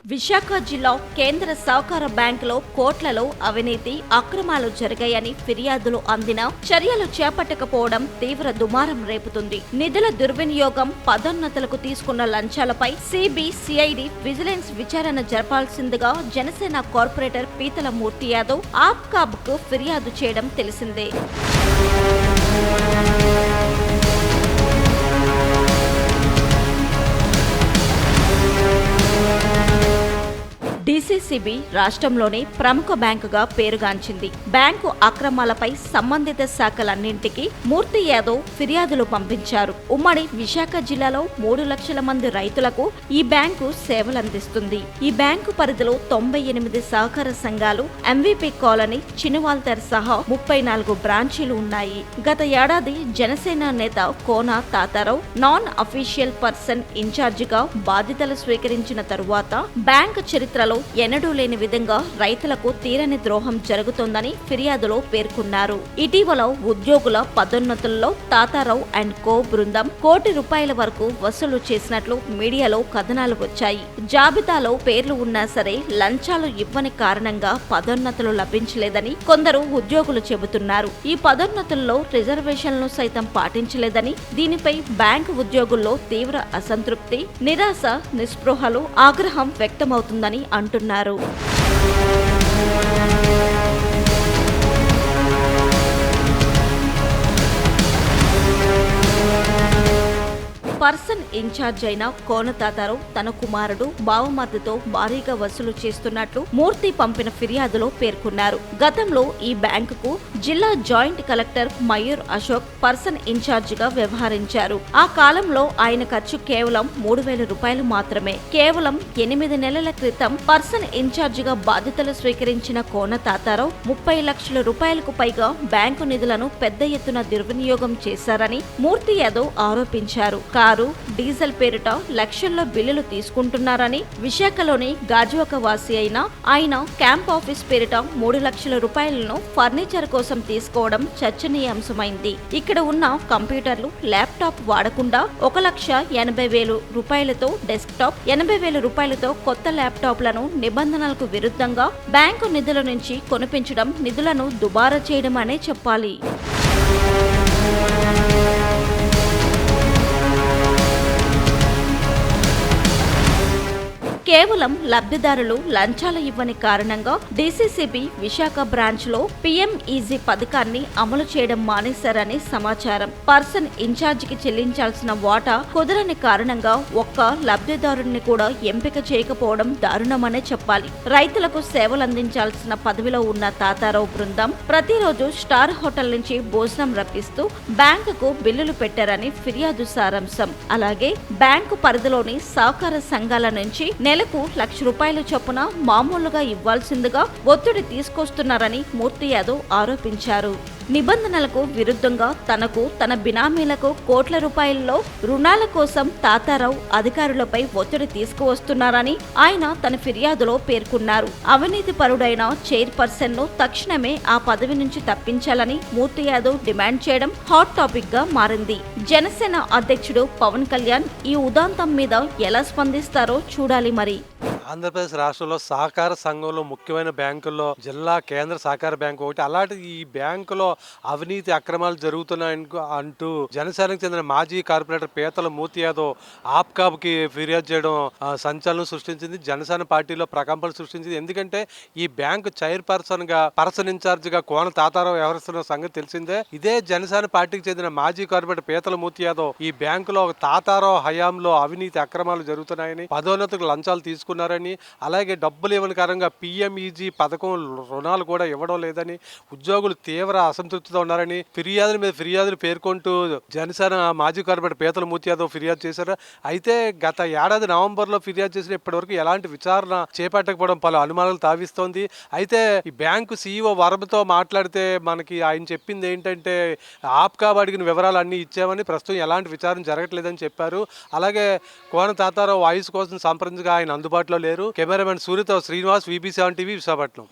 విశాఖ జిల్లా కేంద్ర సహకార బ్యాంకులో కోట్లలో అవినీతి అక్రమాలు జరిగాయని ఫిర్యాదులు అందినా చర్యలు చేపట్టకపోవడం తీవ్ర దుమారం రేపుతుంది. నిధుల దుర్వినియోగం, పదోన్నతులకు తీసుకున్న లంచాలపై సిబి, సిఐడి విజిలెన్స్ విచారణ జరపాల్సిందిగా జనసేన కార్పొరేటర్ పీతల మూర్తి యాదవ్ ఆప్కాబ్కు ఫిర్యాదు చేయడం తెలిసిందే. డీసీసీబీ రాష్ట్రంలోని ప్రముఖ బ్యాంకుగా పేరుగాంచింది. బ్యాంకు అక్రమాలపై సంబంధిత శాఖలన్నింటికీ మూర్తి యాదవ్ ఫిర్యాదులు పంపించారు. ఉమ్మడి విశాఖ జిల్లాలో 3 లక్షల మంది రైతులకు ఈ బ్యాంకు సేవలందిస్తుంది. ఈ బ్యాంకు పరిధిలో 98 సహకార సంఘాలు, ఎంవీపీ కాలనీ, చినువాల్తర్ సహా 34 బ్రాంచీలు ఉన్నాయి. గత ఏడాది జనసేన నేత కోన తాతారావు నాన్ అఫీషియల్ పర్సన్ ఇన్ఛార్జిగా బాధ్యతలు స్వీకరించిన తరువాత బ్యాంకు చరిత్రలో ఎన్నడూ లేని విధంగా రైతులకు తీరని ద్రోహం జరుగుతోందని ఫిర్యాదులో పేర్కొన్నారు. ఇటీవల ఉద్యోగుల పదోన్నతుల్లో తాతారావు అండ్ కో బృందం ₹1 కోటి వరకు వసూలు చేసినట్లు మీడియాలో కథనాలు వచ్చాయి. జాబితాలో పేర్లు ఉన్నా సరే లంచాలు ఇవ్వని కారణంగా పదోన్నతులు లభించలేదని కొందరు ఉద్యోగులు చెబుతున్నారు. ఈ పదోన్నతుల్లో రిజర్వేషన్లు సైతం పాటించలేదని, దీనిపై బ్యాంకు ఉద్యోగుల్లో తీవ్ర అసంతృప్తి, నిరాశ, నిస్పృహలు, ఆగ్రహం వ్యక్తమవుతుందని అంటున్నారు. పర్సన్ ఇన్ఛార్జ్ అయిన కోన తాతారావు తన కుమారుడు, బావమర్దితో భారీగా వసూలు చేస్తున్నట్లు మూర్తి పంపిన ఫిర్యాదులో పేర్కొన్నారు. గతంలో ఈ బ్యాంకుకు జిల్లా joint collector Mayur Ashok person ఇన్ఛార్జిగా వ్యవహరించారు. ఆ కాలంలో ఆయన ఖర్చు కేవలం ₹3,000 మాత్రమే. కేవలం 8 నెలల క్రితం పర్సన్ ఇన్ఛార్జిగా బాధ్యతలు స్వీకరించిన కోన తాతారావు ₹30 లక్షలకు పైగా బ్యాంకు నిధులను పెద్ద ఎత్తున దుర్వినియోగం చేశారని మూర్తి యాదవ్ ఆరోపించారు. కారు, డీజిల్ పేరిట లక్షల్లో బిల్లులు తీసుకుంటున్నారని, విశాఖలోని గాజువాక వాసి అయిన ఆయన క్యాంప్ ఆఫీస్ పేరిట ₹3 లక్షల ఫర్నిచర్ కోసం తీసుకోవడం చర్చనీయాంశమైంది. ఇక్కడ ఉన్న కంప్యూటర్లు, ల్యాప్టాప్ వాడకుండా ₹1,80,000 డెస్క్టాప్, ₹80,000 కొత్త ల్యాప్టాప్లను నిబంధనలకు విరుద్ధంగా బ్యాంకు నిధుల నుంచి కొనిపించడం, నిధులను దుబారా చేయడం అనే చెప్పాలి. కేవలం లబ్ధిదారులు లంచాలు ఇవ్వని కారణంగా డీసీసీబీ విశాఖ బ్రాంచ్ లో పీఎంఈజీ పథకాన్ని అమలు చేయడం మానేశారని సమాచారం. పర్సన్ ఇన్ఛార్జికి చెల్లించాల్సిన వాటా కుదరని కారణంగా ఒక్క లబ్ధిదారుడిని కూడా ఎంపిక చేయకపోవడం దారుణమనే చెప్పాలి. రైతులకు సేవలందించాల్సిన పదవిలో ఉన్న తాతారావు బృందం ప్రతిరోజు స్టార్ హోటల్ నుంచి భోజనం రప్పిస్తూ బ్యాంకుకు బిల్లులు పెట్టారని ఫిర్యాదు సారాంశం. అలాగే బ్యాంకు పరిధిలోని సహకార సంఘాల నుంచి నెలకు ₹1,00,000 చొప్పున మామూలుగా ఇవ్వాల్సిందిగా ఒత్తిడి తీసుకొస్తున్నారని మూర్తి యాదవ్ ఆరోపించారు. నిబంధనలకు విరుద్ధంగా తనకు, తన బినామీలకు కోట్ల రూపాయల్లో రుణాల కోసం తాతారావు అధికారులపై ఒత్తిడి తీసుకువస్తున్నారని ఆయన తన ఫిర్యాదులో పేర్కొన్నారు. అవినీతి పరుడైన చైర్పర్సన్ ను తక్షణమే ఆ పదవి నుంచి తప్పించాలని మూర్తి యాదవ్ డిమాండ్ చేయడం హాట్ టాపిక్ గా మారింది. జనసేన అధ్యక్షుడు పవన్ కళ్యాణ్ ఈ ఉదాంతం మీద ఎలా స్పందిస్తారో చూడాలి. మరి ఆంధ్రప్రదేశ్ రాష్ట్రంలో సహకార సంఘంలో ముఖ్యమైన బ్యాంకుల్లో జిల్లా కేంద్ర సహకార బ్యాంకు ఒకటి. అలాంటి ఈ బ్యాంకులో అవినీతి అక్రమాలు జరుగుతున్నాయని అంటూ జనసేనకు చెందిన మాజీ కార్పొరేటర్ పీతల మూర్తి యాదవ్ ఆప్కాబ్కి ఫిర్యాదు చేయడం సంచలనం సృష్టించింది. జనసేన పార్టీలో ప్రకంపనలు సృష్టించింది. ఎందుకంటే ఈ బ్యాంకు చైర్పర్సన్ గా, పర్సన్ ఇన్ఛార్జ్ గా కోన తాతారావు వ్యవహరిస్తున్న సంగతి తెలిసిందే. ఇదే జనసేన పార్టీకి చెందిన మాజీ కార్పొరేటర్ పీతల మూర్తి యాదవ్ ఈ బ్యాంకులో తాతారావు హయాంలో అవినీతి అక్రమాలు జరుగుతున్నాయని, పదోన్నతులకు లంచాలు తీసుకున్నారని, అలాగే డబ్బులు ఇవ్వని కారణంగా పీఎంఈజీ పథకం రుణాలు కూడా ఇవ్వడం లేదని ఉద్యోగులు తీవ్ర అసంతృప్తితో ఉన్నారని ఫిర్యాదుల మీద ఫిర్యాదులు పేర్కొంటూ జనసేన మాజీ కార్పొరేటర్ పీతల మూర్తి యాదవ్ ఫిర్యాదు చేశారు. అయితే గత ఏడాది నవంబర్లో ఫిర్యాదు చేసిన ఇప్పటివరకు ఎలాంటి విచారణ చేపట్టకపోవడం పలు అనుమానాలు తావిస్తోంది. అయితే ఈ బ్యాంకు సీఈఓ వర్మతో మాట్లాడితే మనకి ఆయన చెప్పింది ఏంటంటే ఆప్కాబ్ అడిగిన వివరాలు అన్నీ ఇచ్చామని, ప్రస్తుతం ఎలాంటి విచారణ జరగట్లేదని చెప్పారు. అలాగే కోన తాతారావు వాయిస్ కోసం సంప్రదించగా ఆయన అందుబాటులో లేరు. కెమెరామెన్ సూర్యతో శ్రీనివాస్, VB7 టీవీ, విశాఖపట్నం.